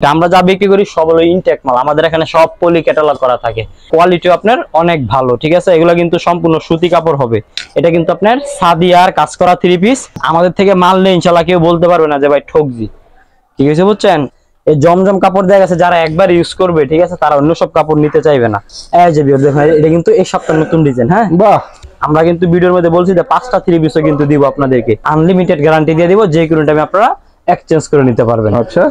আমরা যা বিক্রি করি সব হলো ইনটেক মাল। আমাদের এখানে সব পলি ক্যাটালগ করা থাকে, কোয়ালিটি আপনার অনেক ভালো। ঠিক আছে, এগুলো কিন্তু সম্পূর্ণ সুতি কাপড় হবে। এটা কিন্তু আপনার সাদিয়ার কাজ করা 3 পিস। আমাদের থেকে মাল নেই ইনশাআল্লাহ কেউ বলতে পারবে না যে ভাই ঠকজি। ঠিক আছে, বুঝছেন? এই জমজম কাপড় দেখা গেছে যারা একবার ইউজ করবে, ঠিক আছে, তারা অন্য সব কাপড় নিতে চাইবে না। এই যে দেখেন, এটা কিন্তু এই সপ্তাহের নতুন ডিজাইন। হ্যাঁ, বাহ। আমরা কিন্তু ভিডিওর মধ্যে বলছি যে 5টা 3 পিসও কিন্তু দিব আপনাদেরকে, আনলিমিটেড গ্যারান্টি দিয়ে দিব, যে কোনো টাইমে আপনারা এক্সচেঞ্জ করে নিতে পারবেন। আচ্ছা,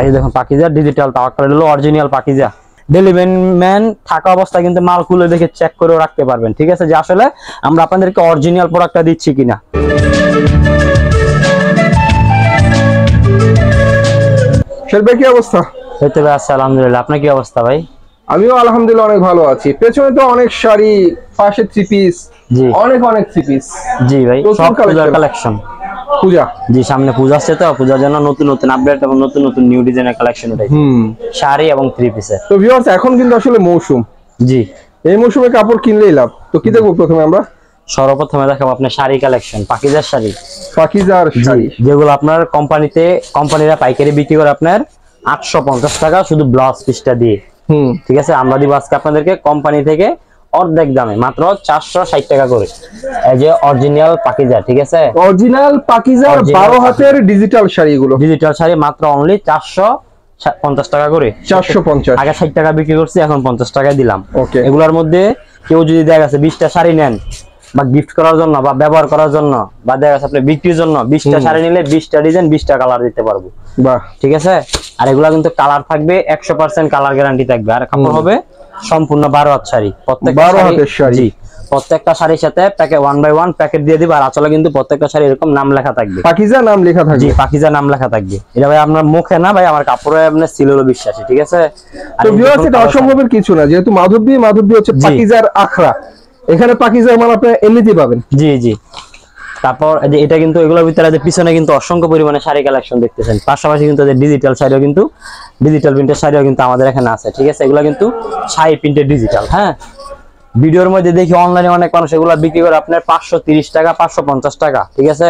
এই দেখুন পাকিজা ডিজিটাল তাওয়াক্কাল, হলো অরিজিনাল পাকিজা। ডেলিভারি ম্যান থাকা অবস্থায় কিন্তু মাল খুলে দেখে চেক করে রাখতে পারবেন। ঠিক আছে, যে আসলে আমরা আপনাদেরকে অরিজিনাল প্রোডাক্টটা দিচ্ছি কিনা। শেরবে কি অবস্থা? হইতে ভাই আছে আলহামদুলিল্লাহ, আপনার কি অবস্থা ভাই? আমিও আলহামদুলিল্লাহ অনেক ভালো আছি। পেছনে তো অনেক শাড়ি, পাশে 3 পিস, জি অনেক 3 পিস। জি ভাই, সব পূজার কালেকশন। পূজা, জি সামনে পূজা আসছে, তো পূজার জন্য নতুন নতুন আপডেট এবং নতুন নতুন নিউ ডিজাইনের কালেকশন উঠাইছে, শাড়ি এবং 3 পিসের। তো ভিউয়ার্স, এখন কিন্তু আসলে মৌসুম। জি, এই মৌসুমে কাপড় কিনলেই লাভ। তো কি দেখবো প্রথমে আমরা? সর্বপ্রথমে দেখাবো আপনার শাড়ি কালেকশন, পাকিজার শাড়ি। পাকিজার শাড়ি, যেগুলো আপনার কোম্পানিরা পাইকারি বিক্রি করে আপনার 850 টাকা শুধু ব্লাউজ পিসটা দিয়ে। ঠিক আছে, আমরা দিব আজকে আপনাদেরকে কোম্পানি থেকে অর্ধেক দামে মাত্র 460 টাকা করে। এই যে অরিজিনাল পাকিজা, ঠিক আছে, অরিজিনাল পাকিজার 12 হাতের ডিজিটাল শাড়ি। এগুলো ডিজিটাল শাড়ি মাত্র অনলি 450 টাকা করে। 450, আগে 60 টাকা বিক্রি করছি, এখন 50 টাকায় দিলাম। ওকে, এগুলোর মধ্যে কেউ যদি দেখা গেছে 20টা শাড়ি নেন বা গিফট করার জন্য বা ব্যবহার করার জন্য বা দেখা গেছে আপনি বিক্রির জন্য 20টা শাড়ি নিলে 20টা ডিজাইন 20টা কালার দিতে পারবো। বাহ, ঠিক আছে। আর এগুলা কিন্তু কালার থাকবে 100% কালার গ্যারান্টি থাকবে। আর কাপড় হবে সম্পূর্ণ 12 হাত শাড়ি, প্রত্যেক 12 হাতের শাড়ি। প্রত্যেকটা শাড়ির সাথে প্যাকেট 1 বাই 1 প্যাকেট দিয়ে দিব। আর আঁচলে কিন্তু প্রত্যেকটা শাড়ি এরকম নাম লেখা থাকবে, পাকিজা নাম লেখা থাকবে। জি, পাকিজা নাম লেখা থাকবে। এটা ভাই আপনার মুখে না ভাই, আমার কাপড়ে আপনার সিলেরও বিশ্বাসী। ঠিক আছে, তো ভিউয়ার্স, এটা অসম্ভবের কিছু না, যেহেতু মাধবদী হচ্ছে পাকিজার আখড়া। এখানে পাকিজার মাল আপনি এমনিতেই পাবেন। জি জি। তারপর এটা কিন্তু এগুলোর ভিতরে যে পিছনে কিন্তু অসংখ্য পরিমাণে শাড়ি কালেকশন দেখতেছেন। পাশাপাশি কিন্তু ডিজিটাল শাড়িও কিন্তু, ডিজিটাল প্রিন্টের শাড়িও কিন্তু আমাদের এখানে আছে। ঠিক আছে, এগুলো কিন্তু শাড়ি প্রিন্টের ডিজিটাল। হ্যাঁ, ভিডিওর মধ্যে দেখি অনলাইনে অনেক মানুষ এগুলো বিক্রি করে আপনার 530 টাকা, 550 টাকা। ঠিক আছে,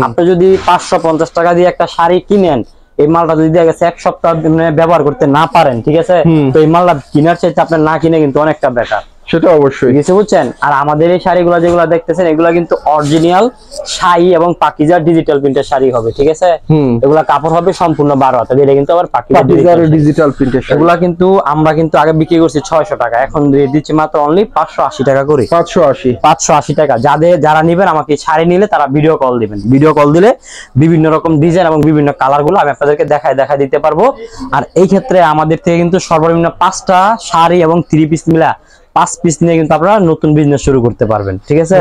আপনি যদি 550 টাকা দিয়ে একটা শাড়ি কিনেন, এই মালটা যদি দেখা গেছে 1 সপ্তাহ ব্যবহার করতে না পারেন, ঠিক আছে, তো এই মালটা কেনার চাইতে আপনার না কিনে কিন্তু অনেকটা বেটার। সেটা অবশ্যই, কিছু বুঝছেন। আর আমাদের এই শাড়িগুলো যেগুলো দেখতেছেন, এগুলো কিন্তু অরিজিনাল শাড়ি এবং পাকিজার ডিজিটাল প্রিন্টের শাড়ি হবে। ঠিক আছে, এগুলা কাপড় হবে সম্পূর্ণ 12 হাত। এটা কিন্তু আবার পাকিজার ডিজিটাল প্রিন্টের শাড়ি। এগুলা কিন্তু আমরা কিন্তু আগে বিক্রি করছি 600 টাকা, এখন দিয়ে দিচ্ছি মাত্র অনলি 580 টাকা করে। 580 টাকা। যারা নেবেন, আমাকে শাড়ি নিলে তারা ভিডিও কল দিবেন। ভিডিও কল দিলে বিভিন্ন রকম ডিজাইন এবং বিভিন্ন কালার গুলো আমি আপনাদেরকে দেখা দিতে পারবো। আর এই ক্ষেত্রে আমাদের থেকে কিন্তু সর্বনিম্ন 5টা শাড়ি এবং 3 পিস মিলা 5 পিস নিয়ে কিন্তু আপনারা নতুন বিজনেস শুরু করতে পারবেন। ঠিক আছে,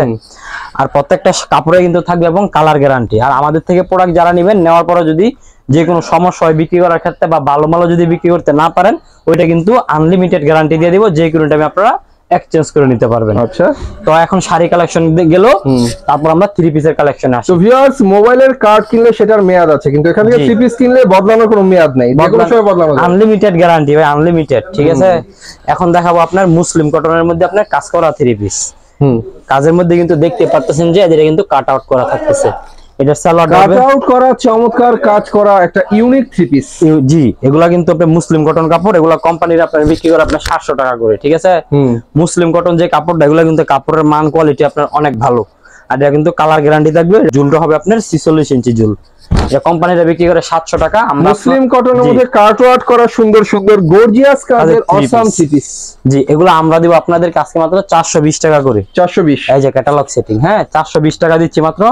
আর প্রত্যেকটা কাপড়ে কিন্তু থাকবে এবং কালার গ্যারান্টি। আর আমাদের থেকে প্রোডাক্ট যারা নেবেন, নেওয়ার পরে যদি যে কোনো সমস্যা হয় বিক্রি করার ক্ষেত্রে বা ভালো মালও যদি বিক্রি করতে না পারেন, ওইটা কিন্তু আনলিমিটেড গ্যারান্টি দিয়ে দিব, যে কোনো টাইমে আপনারা এক্সচেঞ্জ করে নিতে পারবেন। আচ্ছা, তো এখন শাড়ি কালেকশন গেল, তারপর আমরা 3 পিসের কালেকশনে আসি। তো ভিউয়ার্স, মোবাইলের কার্ড কিনলে সেটার মেয়াদ আছে, কিন্তু এখান থেকে 3 পিস কিনলে বদলানোর কোনো মেয়াদ নাই, যে কোনো সময় বদলানো যায়, আনলিমিটেড গ্যারান্টি ভাই, আনলিমিটেড। ঠিক আছে, এখন দেখাবো আপনার মুসলিম কটনের মধ্যে আপনার কাজ করা 3 পিস। কাজের মধ্যে কিন্তু দেখতে পারতেছেন যে এটা কিন্তু কাট আউট করা থাকতেছে। এটা সালোয়ার কাট আউট করা, চমৎকার কাজ করা একটা ইউনিক 3 পিস। জি, এগুলা কিন্তু আপনি মুসলিম কটন কাপড়, এগুলা কোম্পানির আপনার বিক্রি করে আপনার 700 টাকা করে। ঠিক আছে, মুসলিম কটন যে কাপড়টা, এগুলা কিন্তু কাপড়ের মান কোয়ালিটি আপনার অনেক ভালো। আর এটা কিন্তু কালার গ্যারান্টি থাকবে। ঝুলটা হবে আপনার 46 ইঞ্চি ঝুল। এটা কোম্পানিটা বিক্রি করে 700 টাকা। আমরা মুসলিম কটনের মধ্যে কাট আউট করা সুন্দর সুন্দর গর্জিয়াস কাজের অসাম 3 পিস। জি, এগুলো আমরা দিব আপনাদের কাছে মাত্র 420 টাকা করে। 420, এই যে ক্যাটালগ সেটিং। হ্যাঁ, 420 টাকা দিচ্ছি মাত্র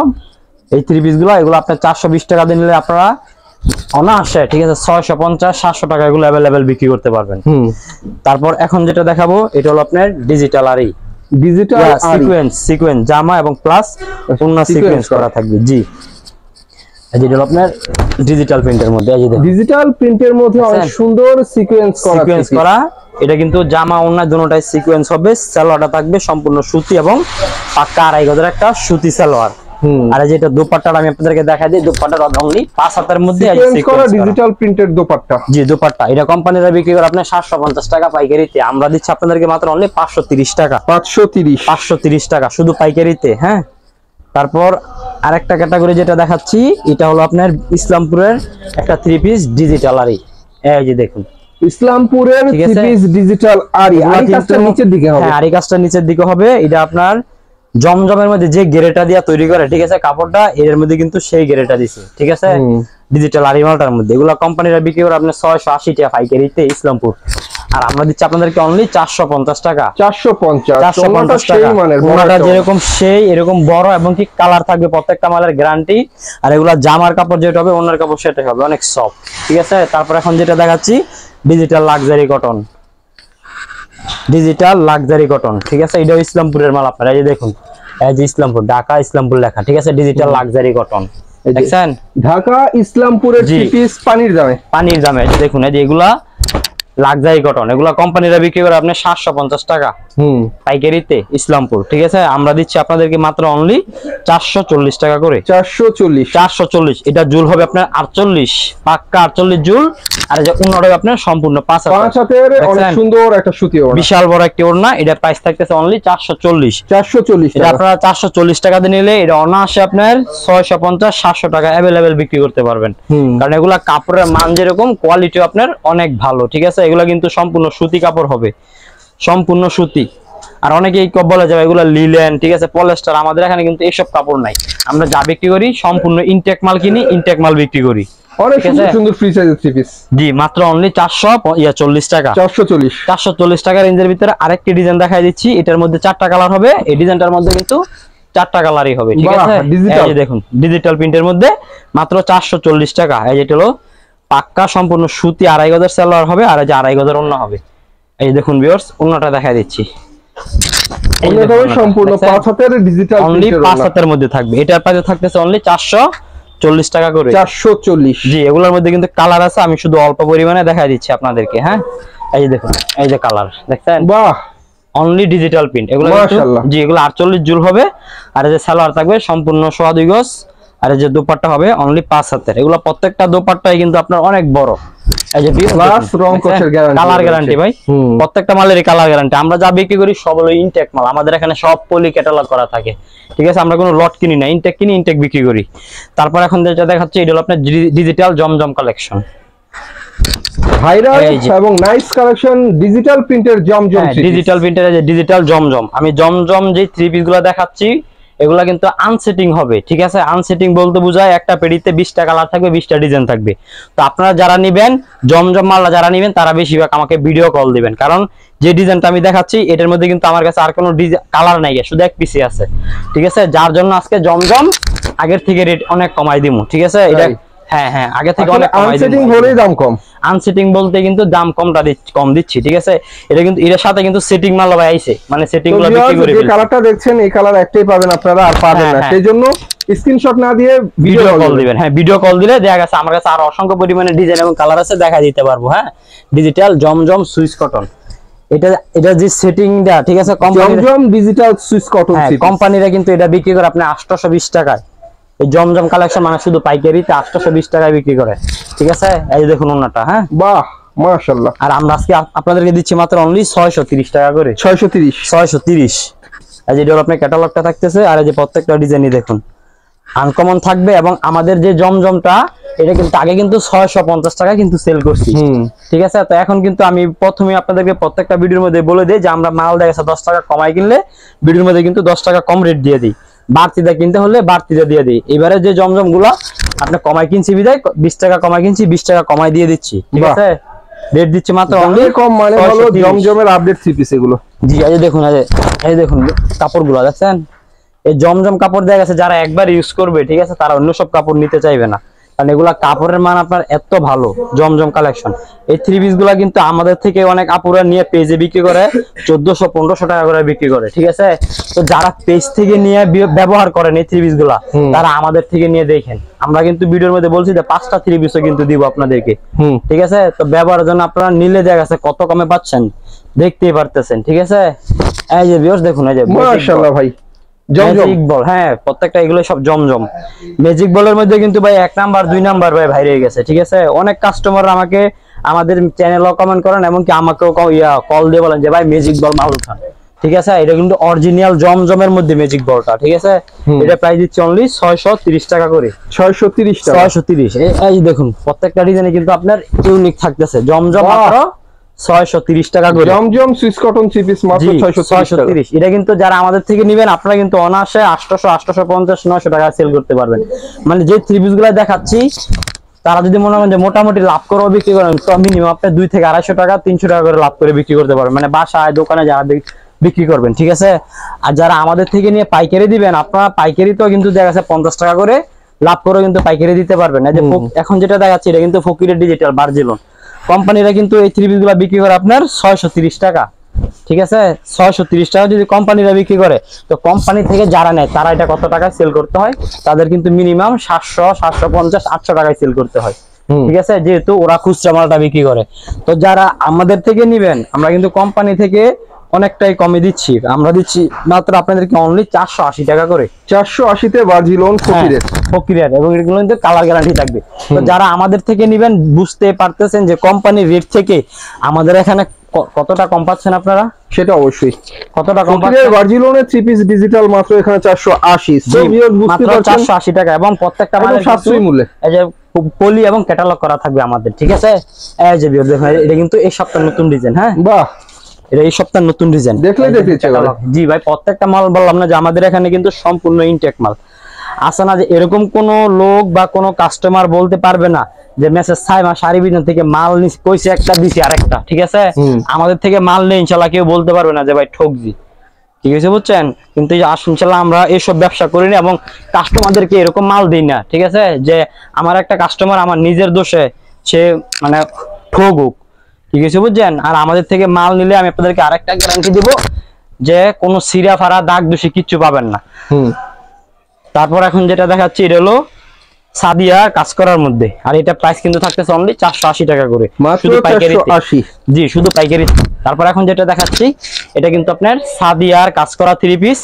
এই 3 পিস গুলো। এগুলো আপনার 420 টাকা দিয়ে নিলে আপনারা অনায়াসে, ঠিক আছে, 650 700 টাকা এগুলো अवेलेबल বিক্রি করতে পারবেন। তারপর এখন যেটা দেখাবো, এটা হলো আপনার ডিজিটাল আরি, ডিজিটাল সিকোয়েন্স জামা এবং প্লাস ওন্না সিকোয়েন্স করা থাকবে। জি, যেটা হলো আপনার ডিজিটাল প্রিন্টের মধ্যে, এই যে ডিজিটাল প্রিন্টের মধ্যে অনেক সুন্দর সিকোয়েন্স করা। এটা কিন্তু জামা ওন্না দুটোটাই সিকোয়েন্স হবে। সালোয়ারটা থাকবে সম্পূর্ণ সুতি এবং পাক্কা 2.5 গজের একটা সুতি সালোয়ার। আর যেটা দোপাট্টাটা আমি আপনাদেরকে দেখাই দিই, দোপাট্টাটা অনলি 5 হাতের মধ্যে সিকোয়েন্স করা ডিজিটাল প্রিন্টেড দোপাট্টা। জি, দোপাট্টা এটা কোম্পানিরা বিক্রি করে আপনার 750 টাকা পাইকারিতে, আমরা দিচ্ছি আপনাদেরকে মাত্র অনলি 530 টাকা। 530 টাকা শুধু পাইকারিতে। হ্যাঁ, তারপর আরেকটা ক্যাটাগরি যেটা দেখাচ্ছি, এটা হলো আপনার ইসলামপুরের একটা 3 পিস ডিজিটাল আরি। এই যে দেখুন ইসলামপুরের ঠিক আছে? থ্রি পিস ডিজিটাল আরি কাজটা নিচের দিকে হবে। হ্যাঁ, আরি কাজটা নিচের দিকে হবে। এটা আপনার জমজমের মধ্যে যে গেরেটা দিয়া তৈরি করে, ঠিক আছে, কাপড়টা এর মধ্যে কিন্তু সেই গেরেটা দিছে, ঠিক আছে, ডিজিটাল আরি মালটার মধ্যে। এগুলা কোম্পানিরা বিক্রি করে আপনার 680 টাকা পাইকারিতে ইসলামপুর, আর আমরা দিচ্ছি আপনাদেরকে অনলি 450 টাকা। 450 টাকা। মানের ওনাটা যেরকম সেই এরকম বড় এবং কি কালার থাকবে, প্রত্যেকটা মালের গ্যারান্টি। আর এগুলা জামার কাপড় যেটা হবে, ওনার কাপড় সেটা হবে অনেক সফট, ঠিক আছে। তারপর এখন যেটা দেখাচ্ছি digital luxury cotton, digital luxury cotton, ঠিক আছে। এটাও ইসলামপুরের মাল আপনারা এই যে দেখুন, এই যে ইসলামপুর, ঢাকা ইসলামপুর লেখা, ঠিক আছে, ডিজিটাল লাক্সারি কটন দেখছেন, ঢাকা ইসলামপুরের থ্রি পিস পানির দামে, পানির দামে। দেখুন এই যে এগুলা লাক্সারি কটন, এগুলা কোম্পানিরা বিক্রি করে আপনি 750 টাকা পাইকারিতে ইসলামপুর, ঠিক আছে। আমরা দিচ্ছি আপনাদেরকে মাত্র অনলি 440 টাকা করে। 440। এটা জুল হবে আপনার 48, পাক্কা 48 জুল। আর এই যে ওড়নাটা হবে আপনার সম্পূর্ণ 5 হাতের, অনেক সুন্দর একটা সুতি ওড়না, বিশাল বড় একটা ওড়না। এটা প্রাইস থাকতেছে অনলি 440। এটা আপনারা 440 টাকা দিয়ে নিলে এটা অনায়াসে আপনার 650-700 টাকা अवेलेबल বিক্রি করতে পারবেন। কারণ এগুলা কাপড়ের মান যেরকম, কোয়ালিটি আপনার অনেক ভালো, ঠিক আছে। এগুলা কিন্তু সম্পূর্ণ সুতি কাপড় হবে, সম্পূর্ণ সুতি। আর অনেকেই বলা যাবে এগুলা লিলেন, ঠিক আছে, পলিস্টার। আমাদের এখানে কিন্তু এইসব কাপড় নাই। আমরা যা বিক্রি করি সম্পূর্ণ ইনটেক মাল কিনি, ইনটেক মাল বিক্রি করি। অনেক সুন্দর ফ্রি সাইজের থ্রি পিস। জি, মাত্র অনলি 440 টাকা। 440 টাকা রেঞ্জের ভিতরে আরেকটি ডিজাইন দেখাই দিচ্ছি। এটার মধ্যে 4টা কালার হবে। এই ডিজাইনটার মধ্যে কিন্তু 4টা কালারই হবে, ঠিক আছে। এই যে দেখুন ডিজিটাল প্রিন্টের মধ্যে মাত্র 440 টাকা। এই যে হলো পাক্কা সম্পূর্ণ সুতি, 2.5 গজের সালোয়ার হবে, আর এই যে 2.5 গজের ওড়না হবে। এই দেখুন ভিউয়ার্স, ওড়নাটা দেখাই দিচ্ছি। সম্পূর্ণ 5 হাতের ডিজিটাল, অনলি 5 হাতের মধ্যে থাকবে। এটার প্রাইস থাকতেছে অনলি 440 টাকা করে। 440। জি, এগুলোর মধ্যে কিন্তু কালার আছে, আমি শুধু অল্প পরিমাণে দেখাই দিচ্ছি আপনাদেরকে। হ্যাঁ, এই যে দেখুন, এই যে কালার দেখছেন, বাহ, অনলি ডিজিটাল প্রিন্ট। এগুলো মাশাআল্লাহ। জি, এগুলো 48 জুল হবে। আর এই যে সালোয়ার থাকবে সম্পূর্ণ 2.5 গজ। আর এই যে দোপাট্টা হবে অনলি 5 হাতের। এগুলো প্রত্যেকটা দোপাট্টাই কিন্তু আপনার অনেক বড়। এই যে প্লাস রং কোটের গ্যারান্টি, কালার গ্যারান্টি ভাই, প্রত্যেকটা মালেরই কালার গ্যারান্টি। আমরা যা বিক্রি করি সব হলো ইনটেক মাল। আমাদের এখানে সব পলি ক্যাটালগ করা থাকে, ঠিক আছে। আমরা কোনো লট কিনি না, ইনটেক কিনি, ইনটেক বিক্রি করি। তারপর এখন যেটা দেখাচ্ছি এটা হলো আপনার ডিজিটাল জমজম কালেকশন, ভাইরাল এবং নাইস কালেকশন, ডিজিটাল প্রিন্টের জমজম। ডিজিটাল প্রিন্টের যে ডিজিটাল জমজম, আমি জমজম যে থ্রি পিস গুলো দেখাচ্ছি এগুলা কিন্তু আনসেটিং হবে, ঠিক আছে। আনসেটিং বলতে বোঝায় একটা পেডিতে 20টা কালার থাকবে, 20টা ডিজাইন থাকবে। তো আপনারা যারা নেবেন জমজম মাল্লা, যারা নেবেন তারা বেশিরভাগ আমাকে ভিডিও কল দিবেন, কারণ যে ডিজাইনটা আমি দেখাচ্ছি এটার মধ্যে কিন্তু আমার কাছে আর কোনো কালার নাই, শুধু এক পিসি আছে, ঠিক আছে। যার জন্য আজকে জমজম আগের থেকে রেট অনেক কমাই দিমু, ঠিক আছে। এটা হ্যাঁ, আগে থেকে অনেক কমাই দিমু। আনসেটিং হলেই দাম কম। আনসেটিং বলতে কিন্তু দাম কম দিচ্ছি, ঠিক আছে। এটা কিন্তু এর সাথে কিন্তু সেটিং মাল ভাই আইছে, মানে সেটিং গুলো বিক্রি করে ফেলছি। যে কালারটা দেখছেন এই কালার একটাই পাবেন আপনারা, আর পাবেন না। সেজন্য স্ক্রিনশট না দিয়ে ভিডিও কল দিবেন। হ্যাঁ, ভিডিও কল দিলে দেখা গেছে আমার কাছে আর অসংখ্য পরিমাণে ডিজাইন এবং কালার আছে, দেখা দিতে পারবো। হ্যাঁ, ডিজিটাল জমজম সুইস কটন, এটা যে সেটিংটা, ঠিক আছে। জমজম ডিজিটাল সুইস কটন, কোম্পানিরা কিন্তু এটা বিক্রি করে আপনি 820 টাকায়। এই জমজম কালেকশন মানে শুধু পাইকারিতে 820 টাকায় বিক্রি করে, ঠিক আছে। এই দেখুন ওন্নাটা, হ্যাঁ, বাহ, মাশাআল্লাহ। আর আমরা আজকে আপনাদেরকে দিচ্ছি মাত্র অনলি 630 টাকা করে। 630। এই যে আপনার ক্যাটালগটা থাকতেছে, আর এই যে প্রত্যেকটা ডিজাইনই দেখুন আনকমন থাকবে। এবং আমাদের যে জমজমটা এটা কিন্তু আগে কিন্তু 650 টাকা কিন্তু সেল করছি, ঠিক আছে। তো এখন কিন্তু আমি প্রথমে আপনাদেরকে প্রত্যেকটা ভিডিওর মধ্যে বলে দিই যে আমরা মাল দেখা গেছে 10 টাকা কমাই কিনলে ভিডিওর মধ্যে কিন্তু 10 টাকা কম রেট দিয়ে দিই, বাড়তিটা কিনতে হলে বাড়তিটা দিয়ে দিই। এবারে যে জমজম গুলা আপনি কমাই কিনছি বিদায় 20 টাকা কমাই কিনছি, 20 টাকা কমাই দিয়ে দিচ্ছি, ঠিক আছে। রেট দিচ্ছি মাত্র অনলি কম, মানে হলো জমজমের আপডেট থ্রি পিস এগুলো। জি, এই দেখুন, এই দেখুন কাপড়গুলো দেখছেন। এই জমজম কাপড় দেখা গেছে যারা একবার ইউজ করবে, ঠিক আছে, তারা অন্য সব কাপড় নিতে চাইবে না, কারণ এগুলা কাপড়ের মান আপনার এত ভালো। জমজম কালেকশন এই থ্রি পিস গুলা কিন্তু আমাদের থেকে অনেক আপুরা নিয়ে পেজে বিক্রি করে 1400-1500 টাকা করে বিক্রি করে, ঠিক আছে। তো যারা পেজ থেকে নিয়ে ব্যবহার করেন এই থ্রি পিস গুলা, তারা আমাদের থেকে নিয়ে দেখেন। আমরা কিন্তু ভিডিওর মধ্যে বলছি যে 5টা থ্রি পিসও কিন্তু দিব আপনাদেরকে, ঠিক আছে। তো ব্যবহারের জন্য আপনারা নিলে দেখা গেছে কত কমে পাচ্ছেন দেখতেই পারতেছেন, ঠিক আছে। এই যে ভিউয়ার্স দেখুন, এই যে মাশাআল্লাহ ভাই, ম্যাজিক বল, হ্যাঁ, প্রত্যেকটা এগুলো সব জমজম। ম্যাজিক বলের মধ্যে কিন্তু ভাই 1 নাম্বার 2 নাম্বার ভাই ভাইরে হয়ে গেছে, ঠিক আছে। অনেক কাস্টমার আমাকে আমাদের চ্যানেলও কমেন্ট করেন, এমনকি আমাকেও কল দিয়ে বলেন যে ভাই ম্যাজিক বল মাল উঠান, ঠিক আছে, এটা কিন্তু অরিজিনাল জমজমের মধ্যে ম্যাজিক বলটা, ঠিক আছে। এটা প্রাইস দিচ্ছে অনলি 630 টাকা করে। 630 টাকা, 630। এই দেখুন প্রত্যেকটা ডিজাইনে কিন্তু আপনার ইউনিক থাকতেছে। জমজম মাত্র 630 টাকা করে। জমজম সুইস কটন থ্রি পিস মাত্র 630। এটা কিন্তু যারা আমাদের থেকে নেবেন আপনারা কিন্তু অনায়াসে 800, 850, 900 টাকা সেল করতে পারবেন। মানে যে থ্রি পিস গুলো দেখাচ্ছি তারা যদি মনে করেন যে মোটামুটি লাভ করে বিক্রি করেন, তো মিনিমাম আপনি 2 থেকে 250 টাকা 300 টাকা করে লাভ করে বিক্রি করতে পারবেন, মানে বাসায় দোকানে যারা বিক্রি করবেন, ঠিক আছে। আর যারা আমাদের থেকে নিয়ে পাইকারি দিবেন, আপনারা পাইকারি তো কিন্তু দেখা যাচ্ছে 50 টাকা করে লাভ করে কিন্তু পাইকারি দিতে পারবেন। এই যে এখন যেটা দেখাচ্ছি এটা কিন্তু ফকিরের ডিজিটাল বার্জিলন কোম্পানিরা কিন্তু এই থ্রি পিস গুলা বিক্রি করে আপনার 630 টাকা, ঠিক আছে। 630 টাকা যদি কোম্পানিরা বিক্রি করে, তো কোম্পানি থেকে যারা নেয় তারা এটা কত টাকায় সেল করতে হয়, তাদের কিন্তু মিনিমাম 700, 750, 800 টাকায় সেল করতে হয়, ঠিক আছে, যেহেতু ওরা খুচরা মালটা বিক্রি করে। তো যারা আমাদের থেকে নিবেন, আমরা কিন্তু কোম্পানি থেকে অনেকটাই কমে দিচ্ছি। আমরা দিচ্ছি মাত্র আপনাদেরকে অনলি 480 টাকা করে। 480 তে বার্জিলন ফকিরের, এবং এগুলো কিন্তু কালার গ্যারান্টি থাকবে। তো যারা আমাদের থেকে নিবেন বুঝতে পারতেছেন যে কোম্পানির রেট থেকে আমাদের এখানে কতটা কম পাচ্ছেন আপনারা, সেটা অবশ্যই কতটা কম পাচ্ছেন। বার্জিলনের থ্রি পিস ডিজিটাল মাত্র এখানে 480, সো ভিউয়ার বুঝতে পারছেন 480 টাকা, এবং প্রত্যেকটা মালের সাশ্রয়ী মূল্যে এই যে পলি এবং ক্যাটালগ করা থাকবে আমাদের, ঠিক আছে। এই যে ভিউয়ার দেখুন, এটা কিন্তু এই সপ্তাহের নতুন ডিজাইন। হ্যাঁ, বাহ, এটা এই সপ্তাহের নতুন ডিজাইন, দেখতে জি ভাই। প্রত্যেকটা মাল বললাম না যে আমাদের এখানে কিন্তু সম্পূর্ণ ইনটেক মাল আছে না, যে এরকম কোন লোক বা কোন কাস্টমার বলতে পারবে না যে মেসেজ সাইমা শাড়ি বিজন থেকে মাল কইছে একটা দিছি আরেকটা, ঠিক আছে। আমাদের থেকে মাল নেই ইনশাআল্লাহ কেউ বলতে পারবে না যে ভাই ঠকজি, ঠিক আছে, বুঝছেন। কিন্তু ইনশাআল্লাহ আমরা এইসব ব্যবসা করি না এবং কাস্টমারদেরকে এরকম মাল দিই না, ঠিক আছে, যে আমার একটা কাস্টমার আমার নিজের দোষে সে মানে ঠকুক, ঠিক আছে, বুঝছেন। আর আমাদের থেকে মাল নিলে আমি আপনাদেরকে আরেকটা গ্যারান্টি দিব যে কোনো সিরা ফারা দাগ দোষী কিচ্ছু পাবেন না। তারপর এখন যেটা দেখাচ্ছি এটা হলো সাদিয়া কাজ করার মধ্যে, আর এটা প্রাইস কিন্তু থাকতেছে অনলি 480 টাকা করে, শুধু পাইকারি, জি শুধু পাইকারি। তারপর এখন যেটা দেখাচ্ছি এটা কিন্তু আপনার সাদিয়ার কাজ করা থ্রি পিস,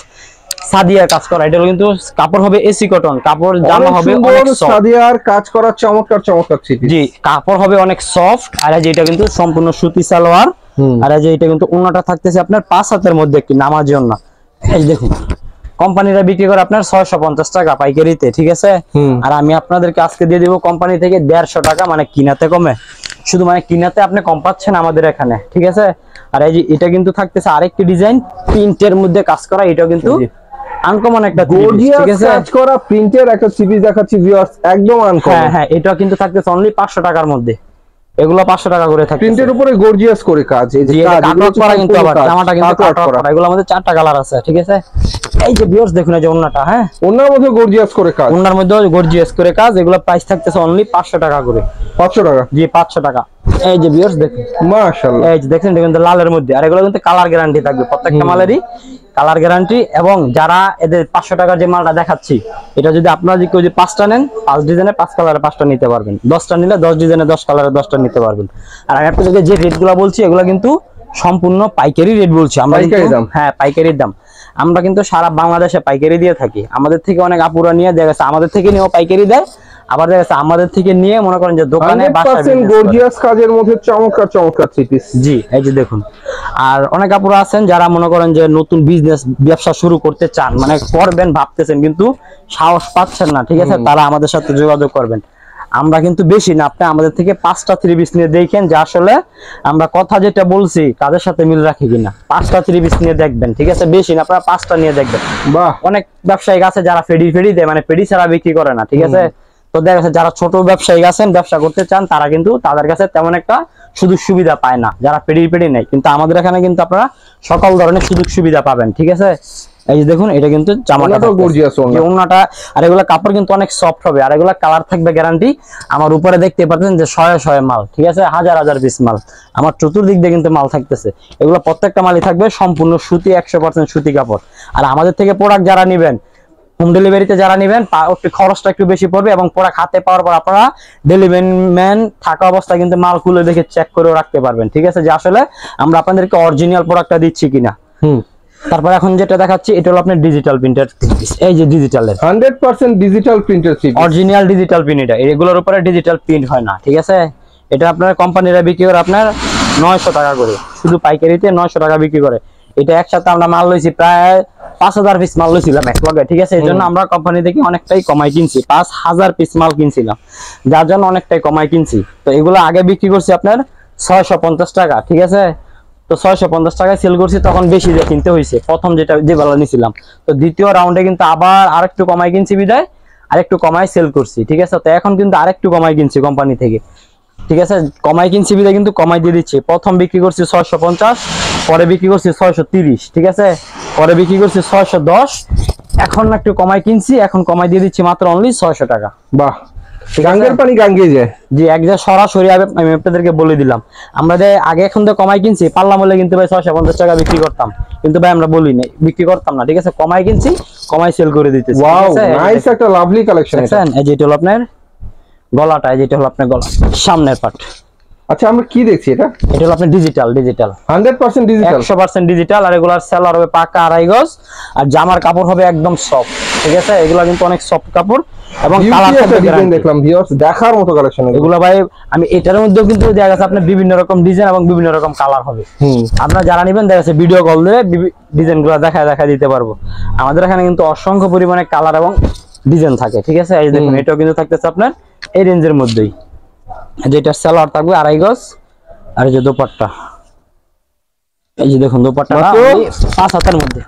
সাদিয়ার কাজ করা, এটা কিন্তু কাপড় হবে এসি কটন, কাপড় জামা হবে অনেক সফট, সাদিয়ার কাজ করা চমৎকার চমৎকার থ্রি পিস, জি কাপড় হবে অনেক সফট। আর এই যে এটা কিন্তু সম্পূর্ণ সুতি সালোয়ার, আর এই যে এটা কিন্তু ওন্নাটা থাকতেছে আপনার 5 হাতের মধ্যে, একটি নামাজি ওন্না। এই দেখুন কোম্পানিরা বিক্রি করে আপনার 650 টাকা পাইকারিতে, ঠিক আছে। আর আমি আপনাদেরকে আজকে দিয়ে দিব কোম্পানি থেকে 150 টাকা, মানে কিনাতে কমে, শুধু মানে কিনাতে আপনি কম পাচ্ছেন আমাদের এখানে, ঠিক আছে। আর এই যে এটা কিন্তু থাকতেছে আরেকটি ডিজাইন প্রিন্টের মধ্যে কাজ করা, এটাও কিন্তু আনকমন একটা গর্জিয়াস কাজ করা প্রিন্টের একটা থ্রি পিস দেখাচ্ছি ভিউয়ার্স, একদম আনকমন। হ্যাঁ হ্যাঁ, এটা কিন্তু থাকতেছে অনলি 500 টাকার মধ্যে, এগুলো 500 টাকা করে থাকে। প্রিন্টের উপরে গর্জিয়াস করে কাজ, এই যে কাটওয়ার্ক করা কিন্তু আবার জামাটা কিন্তু কাটওয়ার্ক করা, এগুলো আমাদের 4টা কালার আছে, ঠিক আছে। এই যে ভিউয়ার্স দেখুন এই যে ওন্নাটা, হ্যাঁ ওন্নার মধ্যে গর্জিয়াস করে কাজ, ওন্নার মধ্যে গর্জিয়াস করে কাজ, এগুলো প্রাইস থাকতেছে অনলি 500 টাকা করে। 500 টাকা, জি 500 টাকা। এই যে ভিউয়ার্স দেখুন মাশাআল্লাহ, এই যে দেখেন দেখুন লালের মধ্যে, আর এগুলো কিন্তু কালার গ্যারান্টি থাকবে, প্রত্যেকটা মালেরই কালার গ্যারান্টি। এবং যারা এদের 500 টাকার যে মালটা দেখাচ্ছি, এটা যদি আপনারা যদি কেউ 5টা নেন, 5 ডিজাইনে 5 কালারে 5টা নিতে পারবেন, 10টা নিলে 10 ডিজাইনে 10 কালারে 10টা নিতে পারবেন। আর আমি আপনাদেরকে যে রেটগুলো বলছি এগুলো কিন্তু সম্পূর্ণ পাইকারি রেট বলছি আমরা, পাইকারি দাম, হ্যাঁ পাইকারির দাম। আমরা কিন্তু সারা বাংলাদেশে পাইকারি দিয়ে থাকি, আমাদের থেকে অনেক আপুরা নিয়ে দেখা গেছে আমাদের থেকে নিয়েও পাইকারি দেয়, আবার দেখা গেছে আমাদের থেকে নিয়ে মনে করেন যে দোকানে বাসায় গর্জিয়াস কাজের মধ্যে চমৎকার চমৎকার থ্রি পিস, জি এই যে দেখুন। আর অনেক আপুরা আছেন যারা মনে করেন যে নতুন বিজনেস ব্যবসা শুরু করতে চান, মানে করবেন ভাবতেছেন কিন্তু সাহস পাচ্ছেন না, ঠিক আছে, তারা আমাদের সাথে যোগাযোগ করবেন। আমরা কিন্তু বেশি না, আপনি আমাদের থেকে 5টা থ্রি পিস নিয়ে দেখেন যে আসলে আমরা কথা যেটা বলছি কাদের সাথে মিল রাখি কিনা। 5টা থ্রি পিস নিয়ে দেখবেন, ঠিক আছে, বেশি না, আপনারা 5টা নিয়ে দেখবেন। বাহ, অনেক ব্যবসায়ী আছে যারা ফেডি দেয়, মানে ফেডি ছাড়া বিক্রি করে না, ঠিক আছে। তো দেখা যাচ্ছে যারা ছোট ব্যবসায়ী আছেন ব্যবসা করতে চান, তারা কিন্তু তাদের কাছে তেমন একটা সুযোগ সুবিধা পায় না যারা পেডি নেই, কিন্তু আমাদের এখানে কিন্তু আপনারা সকল ধরনের সুযোগ সুবিধা পাবেন, ঠিক আছে। এই যে দেখুন এটা কিন্তু জামাটা গর্জিয়াস ওন্নাটা, আর এগুলা কাপড় কিন্তু অনেক সফট হবে, আর এগুলা কালার থাকবে গ্যারান্টি। আমার উপরে দেখতে পাচ্ছেন যে 100 মাল, ঠিক আছে, হাজার পিস মাল, আমার চতুর্দিক দিয়ে কিন্তু মাল থাকতেছে। এগুলো প্রত্যেকটা মালই থাকবে সম্পূর্ণ সুতি, 100% সুতি কাপড়। আর আমাদের থেকে প্রোডাক্ট যারা নেবেন, হোম ডেলিভারিতে যারা নেবেন, খরচটা একটু বেশি পড়বে, এবং প্রোডাক্ট হাতে পাওয়ার পর আপনারা ডেলিভারি ম্যান থাকা অবস্থায় কিন্তু মাল খুলে দেখে চেক করেও রাখতে পারবেন, ঠিক আছে, যে আসলে আমরা আপনাদেরকে অরিজিনাল প্রোডাক্টটা দিচ্ছি কিনা। তারপর এখন যেটা দেখাচ্ছি এটা হলো আপনার ডিজিটাল প্রিন্টার, এই যে ডিজিটালের 100% digital printer, original digital print, এটা এগুলোর উপরে ডিজিটাল প্রিন্ট হয় না, ঠিক আছে। এটা আপনার কোম্পানিরা বিক্রি করে আপনার 900 টাকা করে, শুধু পাইকারিতে 900 টাকা বিক্রি করে। এটা একসাথে আমরা মাল লইছি প্রায় 5000 পিস মাল লইছিলাম এক লগে, ঠিক আছে। এই জন্য আমরা কোম্পানি থেকে অনেকটাই কমাই কিনছি, 5000 পিস মাল কিনছিলাম, যার জন্য অনেকটাই কমাই কিনছি। তো এগুলো আগে বিক্রি করছি আপনার 650 টাকা, ঠিক আছে। তো 650 টাকায় সেল করছি, তখন বেশি দিয়ে কিনতে হয়েছে প্রথম যে বেলা নিছিলাম। তো দ্বিতীয় রাউন্ডে কিন্তু আবার আরেকটু কমাই কিনছি বিদায় আরেকটু কমাই সেল করছি, ঠিক আছে। তো এখন কিন্তু আরেকটু কমাই কিনছি কোম্পানি থেকে, ঠিক আছে। কমাই কিনছি বিদায় কিন্তু কমাই দিয়ে দিচ্ছি। প্রথম বিক্রি করছি 650, পরে বিক্রি করছি 630, ঠিক আছে। পরে বিক্রি করছি 610, এখন একটু কমাই কিনছি, এখন কমাই দিয়ে দিচ্ছি মাত্র অনলি 600 টাকা। বাহ, গাঙ্গের পানি গাঙ্গে যায়। জি, একদম সরাসরি আমি আপনাদেরকে বলে দিলাম। আমরা আগে এখন তো কমাই কিনছি, পাল্লা মূল্যে কিন্তু ভাই 650 টাকা বিক্রি করতাম, কিন্তু ভাই আমরা বলি নাই বিক্রি করতাম না, ঠিক আছে। কমাই কিনছি, কমাই সেল করে দিতেছি। ওয়াও, নাইস একটা লাভলি কালেকশন। এই যে এটা হলো আপনার গলাটা, এই যে এটা হলো আপনার গলা সামনের পার্ট। আচ্ছা, আমরা কি দেখছি এটা? এটা হলো আপনার ডিজিটাল 100% ডিজিটাল, 100% ডিজিটাল। আর এগুলার সেলার হবে পাকা 2.5 গজ, আর জামার কাপড় হবে একদম সফট, ঠিক আছে। এগুলা কিন্তু অনেক সফট কাপড় এবং কালার ডিজাইন দেখলাম ভিউয়ার্স, দেখার মতো কালেকশন এগুলো ভাই। আমি এটার মধ্যেও কিন্তু দেখা গেছে আপনার বিভিন্ন রকম ডিজাইন এবং বিভিন্ন রকম কালার হবে। আপনারা যারা নেবেন দেখা যাচ্ছে ভিডিও কল দিয়ে ডিজাইনগুলো দেখা দিতে পারবো। আমাদের এখানে কিন্তু অসংখ্য পরিমাণে কালার এবং ডিজাইন থাকে, ঠিক আছে। এই দেখুন, এটাও কিন্তু থাকতেছে আপনার এই রেঞ্জের মধ্যেই। যেটা সেলার থাকবে 2.5 গজ, আর এই যে দোপাট্টা, এই যে দেখুন দোপাট্টা 5 হাতের মধ্যে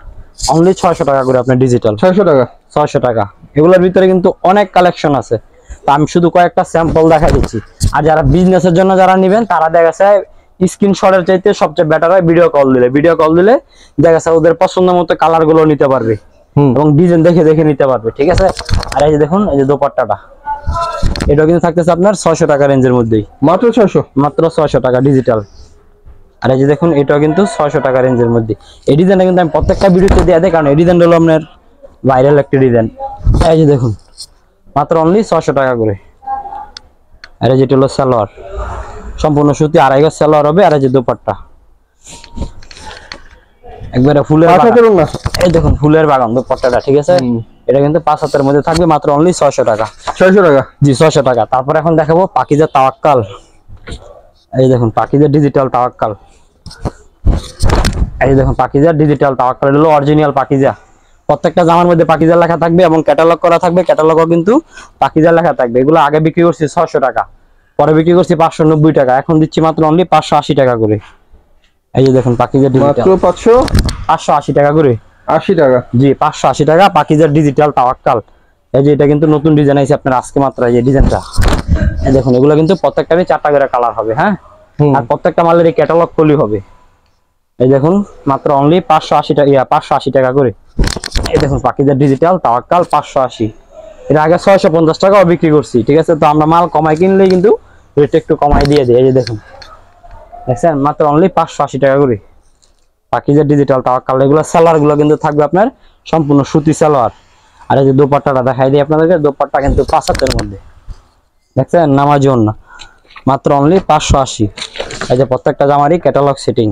অনলি 600 টাকা করে আপনার ডিজিটাল। 600 টাকা, 600 টাকা। এগুলোর ভিতরে কিন্তু অনেক কালেকশন আছে, তো আমি শুধু কয়েকটা স্যাম্পল দেখা দিচ্ছি। আর যারা বিজনেসের জন্য যারা নেবেন তারা দেখা যাচ্ছে স্ক্রিনশটের চাইতে সবচেয়ে বেটার হয় ভিডিও কল দিলে দেখা যাচ্ছে ওদের পছন্দ মতো কালার গুলো নিতে পারবে এবং ডিজাইন দেখে নিতে পারবে, ঠিক আছে। আর এই যে দেখুন, এই যে দোপাট্টাটা, এটা কিন্তু থাকতেছে আপনার 600 টাকা রেঞ্জের মধ্যেই, মাত্র 600 টাকা ডিজিটাল। আর এই যে দেখুন, এটাও কিন্তু 600 টাকা রেঞ্জের মধ্যে। এই ডিজাইনটা কিন্তু আমি প্রত্যেকটা ভিডিওতে দিয়ে দেই, কারণ এই ডিজাইনটা হলো আপনার ভাইরাল একটা ডিজাইন। এই যে দেখুন, মাত্র অনলি 600 টাকা করে। আর এই যেটা হলো সালোয়ার, সম্পূর্ণ সুতি 2.5 গজ সালোয়ার হবে। আর এই যে দোপাট্টা একবারে ফুলের বাগান, এই দেখুন ফুলের বাগান দোপাট্টাটা, ঠিক আছে। এটা কিন্তু 5 হাতের মধ্যে থাকবে, মাত্র অনলি 600 টাকা। 600 টাকা, জি 600 টাকা। তারপর এখন দেখাবো পাকিজা তাওয়াক্কাল। এই দেখুন পাকিজা ডিজিটাল তাওয়াক্কাল, এই দেখুন পাকিজা ডিজিটাল তাওয়াক্কাল, হলো অরিজিনাল পাকিজা। প্রত্যেকটা জামার মধ্যে পাকিজা লেখা থাকবে এবং ক্যাটালগ করা থাকবে, ক্যাটালগও কিন্তু পাকিজা লেখা থাকবে। এগুলো আগে বিক্রি করছি 600 টাকা, পরে বিক্রি করছি 590 টাকা, এখন দিচ্ছি মাত্র অনলি 580 টাকা করে। এই যে দেখুন পাকিজা ডিজিটাল, মাত্র 580 টাকা করে। 80 টাকা, জি 580 টাকা পাকিজা ডিজিটাল তাওয়াক্কাল। এই যে এটা কিন্তু নতুন ডিজাইন আছে আপনার আজকে মাত্র, এই যে ডিজাইনটা। এই দেখুন, এগুলো কিন্তু প্রত্যেকটারই 4টা করে কালার হবে, হ্যাঁ। আর প্রত্যেকটা মালের ক্যাটালগ কলি হবে। এই দেখুন মাত্র অনলি 580 টাকা, 580 টাকা করে। এই দেখুন পাকিজা ডিজিটাল তাওয়াক্কাল 580। এটা আগে 650 টাকাও বিক্রি করছি, ঠিক আছে। তো আমরা মাল কমাই কিনলে কিন্তু রেট একটু কমাই দিয়ে দিই। এই যে দেখুন, দেখছেন মাত্র অনলি 580 টাকা করে পাকিজা ডিজিটাল তাওয়াক্কাল। এগুলো সালোয়ার গুলো কিন্তু থাকবে আপনার সম্পূর্ণ সুতি সালোয়ার। আর এই যে দোপাট্টাটা দেখাই দিই আপনাদেরকে, দোপাট্টা কিন্তু 5 হাতের মধ্যে, দেখছেন নামার জন্য, মাত্র অনলি 580। এই যে প্রত্যেকটা জামারই ক্যাটালগ সেটিং,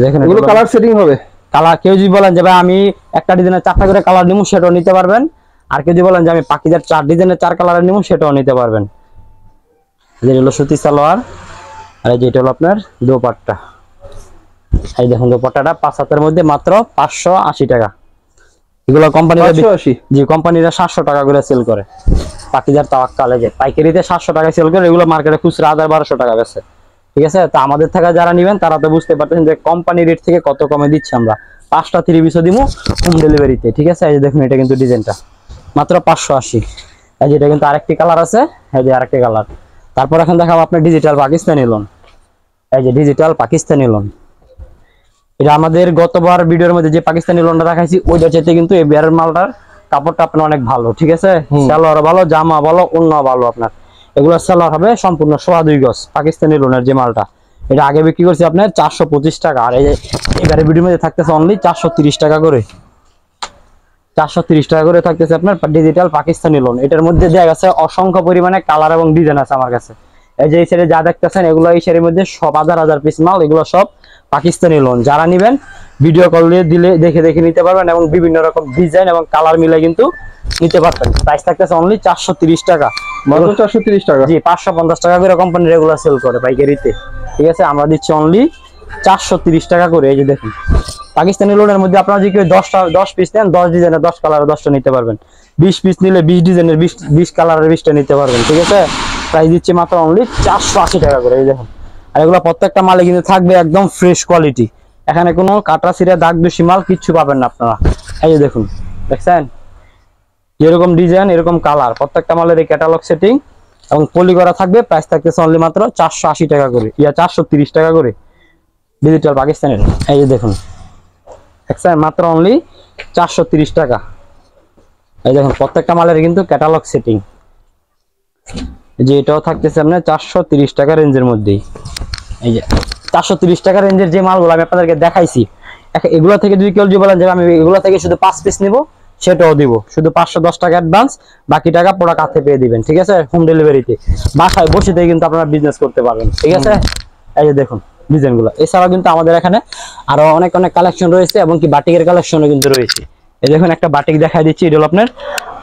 দেখেন এগুলো কালার সেটিং হবে। কালার কেউ যদি বলেন যে ভাই আমি একটা ডিজাইনের 4টা করে কালার নিব, সেটাও নিতে পারবেন। আর কেউ যদি বলেন যে আমি পাকিজার 4 ডিজাইনের 4 কালারের নিব, সেটাও নিতে পারবেন। এই হলো সুতি সালোয়ার, আর এই যে এটা হলো আপনার দোপাট্টা। এই দেখুন দোপাট্টাটা 5 হাতের মধ্যে মাত্র 580 টাকা। এগুলো কোম্পানিরা, জি কোম্পানিরা 700 টাকা করে সেল করে। পাকিজার তাওয়াক্কাল যে পাইকারিতে 700 টাকা সেল করে, এগুলো মার্কেটে খুচরা 1200 টাকা বেচে, ঠিক আছে। তো আমাদের থেকে যারা নেবেন তারা তো বুঝতে পারতেছেন যে কোম্পানি রেট থেকে কত কমে দিচ্ছি আমরা। 5টা 3 পিসও দিব হোম ডেলিভারিতে, ঠিক আছে। এই যে দেখুন, এটা কিন্তু ডিজাইনটা মাত্র 580। এই যে এটা কিন্তু আরেকটি কালার আছে, এই যে আরেকটি কালার। তারপর এখন দেখাবো আপনার ডিজিটাল পাকিস্তানি লোন। এই যে ডিজিটাল পাকিস্তানি লোন, এটা আমাদের গতবার ভিডিওর মধ্যে যে পাকিস্তানি লোনটা দেখাইছি ওইটার চাইতে কিন্তু এই বিয়ারের মালটার কাপড়টা আপনার অনেক ভালো, ঠিক আছে। সালোয়ার ভালো, জামা ভালো, ওন্না ভালো আপনার। এগুলো সালোয়ার হবে সম্পূর্ণ 2.25 গজ পাকিস্তানি লোনের যে মালটা। এটা আগে বিক্রি করছি আপনার 425 টাকা, আর এই যে এবারে ভিডিওর মধ্যে থাকতেছে অনলি 430 টাকা করে। 430 টাকা করে থাকতেছে আপনার ডিজিটাল পাকিস্তানি লোন। এটার মধ্যে দেয়া গেছে অসংখ্য পরিমাণে কালার এবং ডিজাইন আছে আমার কাছে। এই যে এই সাইডে যা দেখতেছেন এগুলো এই সাইডের মধ্যে সব 1000 পিস মাল, এগুলো সব পাকিস্তানি লোন। যারা নেবেন ভিডিও কল দিয়ে দিলে দেখে নিতে পারবেন এবং বিভিন্ন রকম ডিজাইন এবং কালার মিলে কিন্তু নিতে পারবেন। প্রাইস থাকতেছে অনলি 430 টাকা, মাত্র 430 টাকা। জি 550 টাকা করে কোম্পানি রেগুলার সেল করে পাইকারিতে, ঠিক আছে। আমরা দিচ্ছি অনলি 430 টাকা করে। এই যে দেখুন পাকিস্তানি লোনের মধ্যে আপনারা যদি কেউ 10 পিস নেন 10 ডিজাইনের 10 কালারের 10টা নিতে পারবেন, 20 পিস নিলে 20 ডিজাইনের 20 কালারের 20টা নিতে পারবেন, ঠিক আছে। প্রাইস দিচ্ছি মাত্র অনলি 480 টাকা করে। এই দেখুন, আর এগুলো প্রত্যেকটা মালে কিন্তু থাকবে একদম ফ্রেশ কোয়ালিটি, এখানে কোনো কাটা ছিঁড়া দাগ দোষী মাল কিচ্ছু পাবেন না আপনারা। এই যে দেখুন, দেখছেন এরকম ডিজাইন এরকম কালার, প্রত্যেকটা মালের এই ক্যাটালগ সেটিং এবং পলি করা থাকবে। প্রাইস থাকতেছে অনলি মাত্র 480 টাকা করে, 430 টাকা করে ডিজিটাল পাকিস্তানের। এই যে দেখুন, দেখছেন মাত্র অনলি 430 টাকা। এই দেখুন প্রত্যেকটা মালের কিন্তু ক্যাটালগ সেটিং, যে এটাও থাকতেছে আপনার 430 টাকা রেঞ্জের মধ্যেই। এই যে 430 টাকা রেঞ্জের যে মালগুলো আমি আপনাদেরকে দেখাইছি, এগুলো থেকে যদি কেউ বলেন যে আমি এগুলো থেকে শুধু 5 পিস নিব, সেটাও দিব, শুধু 510 টাকা অ্যাডভান্স, বাকি টাকা প্রোডাক্ট হাতে পেয়ে দিবেন, ঠিক আছে। হোম ডেলিভারিতে বাসায় বসে থেকে কিন্তু আপনারা বিজনেস করতে পারবেন, ঠিক আছে। এই যে দেখুন ডিজাইনগুলো, এছাড়াও কিন্তু আমাদের এখানে আরো অনেক কালেকশন রয়েছে এবং কি বাটিকের কালেকশনও কিন্তু রয়েছে। এই দেখুন একটা বাটিক দেখাই দিচ্ছি, এটা হলো আপনার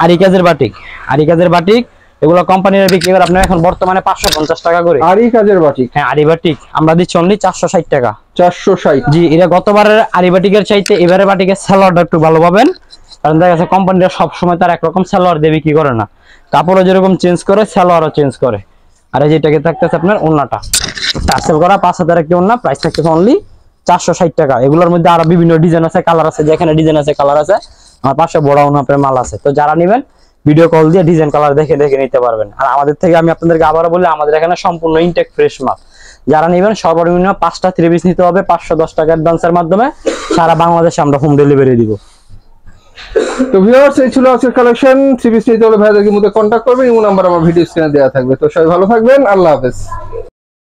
আরি কাজের বাটিক। আরি কাজের বাটিক এগুলো কোম্পানির বিক্রি করে আপনার এখন বর্তমানে 550 টাকা করে। আরি কাজের বাটিক, হ্যাঁ আরি বাটিক আমরা দিচ্ছি অনলি 460 টাকা। 460? জি, এটা গতবারের আরি বাটিকের চাইতে এবারে বাটিকের সেলরটা একটু ভালো পাবেন, কারণ দেখা যাচ্ছে কোম্পানিরা সবসময় তার একরকম সেলর দিয়ে বিক্রি করে না, কাপড়ও যেরকম চেঞ্জ করে সেলরও চেঞ্জ করে। আর এই যেটাকে থাকতেছে আপনার ওন্নাটা টার্সেল করা 5000 একটি ওন্না, প্রাইস থাকতেছে অনলি 460 টাকা। এগুলোর মধ্যে আরো বিভিন্ন ডিজাইন আছে, কালার আছে, যেখানে ডিজাইন আছে কালার আছে, আমার পাশে বড় ওন্নাপের মাল আছে। তো যারা নেবেন ভিডিও কল দিয়ে ডিজাইন কালার দেখে দেখে নিতে পারবেন। আর আমাদের থেকে আমি আপনাদেরকে আবারও বলি, আমাদের এখানে সম্পূর্ণ ইনটেক ফ্রেশ মাল। যারা নেবেন সর্বনিম্ন 5টা 3 পিস নিতে হবে 510 টাকা অ্যাডভান্সের মাধ্যমে, সারা বাংলাদেশে আমরা হোম ডেলিভারি দিব। তো ভিউয়ার্স, এই ছিল আজকের কালেকশন। 3 পিস নিতে হলে ভাইদেরকে মধ্যে কন্ট্যাক্ট করবেন, এই নাম্বার আমার ভিডিও স্ক্রিনে দেওয়া থাকবে। তো সবাই ভালো থাকবেন, আল্লাহ হাফেজ।